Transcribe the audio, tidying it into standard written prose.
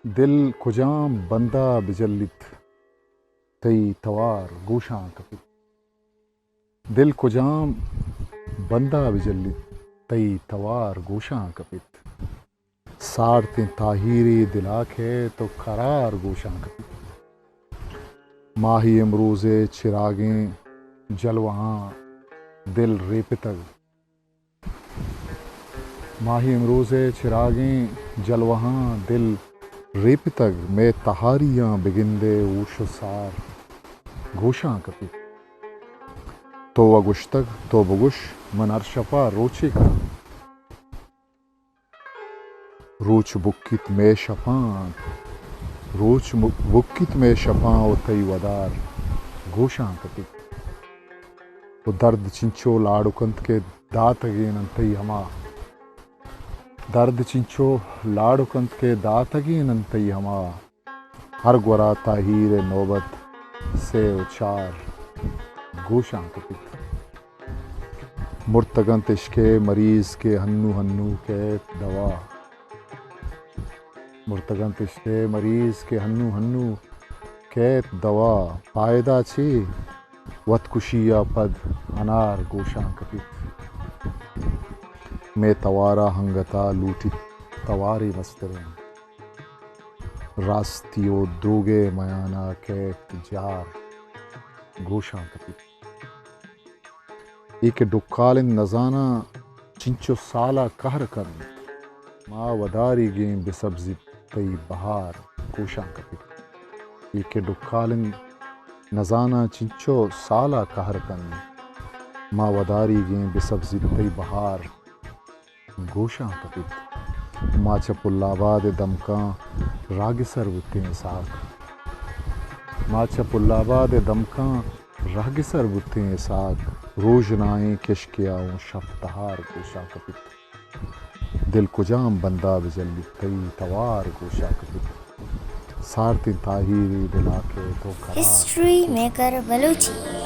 دل کجام بندہ بجلت تی توار گوشاں کپت دل کجام بندہ بجلت تی توار گوشاں کپت سارتیں طاہیری دلاک ہے تو قرار گوشاں کپت ماہی امروز چراغیں جلوہاں دل ریپتگ ماہی امروز چراغیں جلوہاں دل ریپتگ میں تہاریاں بگندے اوش و سار گوشاں کپت تو وگشتگ تو بگش من ارشفا روچے کا روچ بکت میں شفاں روچ بکت میں شفاں و تی ودار گوشاں کپت تو درد چنچو لاڑکنت کے داتگین انتی ہما درد چنچو لاڑکنت کے داتگین انتی ہما ہر گورا تاہیر نوبت سے اچار گوشاں کپت مرتگنت عشق مریض کے ہنو ہنو کیت دوا مرتگنت عشق مریض کے ہنو ہنو کیت دوا فائدہ چی وت کشیا پد انار گوشاں کپت میں توارا ہنگتا لوٹی تواری مستریں راستیو دوگے میانا کیت جار گوشاں کپت ایک ڈکالن نزانہ چنچو سالہ قہر کن ما وداری گیم بسبزی تی بہار گوشاں کپت ایک ڈکالن نزانہ چنچو سالہ قہر کن ما وداری گیم بسبزی تی بہار گوشاں کپت ما چپلاباد دمکاں راگسر بتیں ساکھ ما چپلاباد دمکاں راگسر بتیں ساکھ روشنائیں کشکیاؤں شب تہار گوشاں کپت دل کجام بندہ بجلت تی توار گوشاں کپت سارتیں طاہیری دلاکے تو قرار ہسٹری میکر بلوچی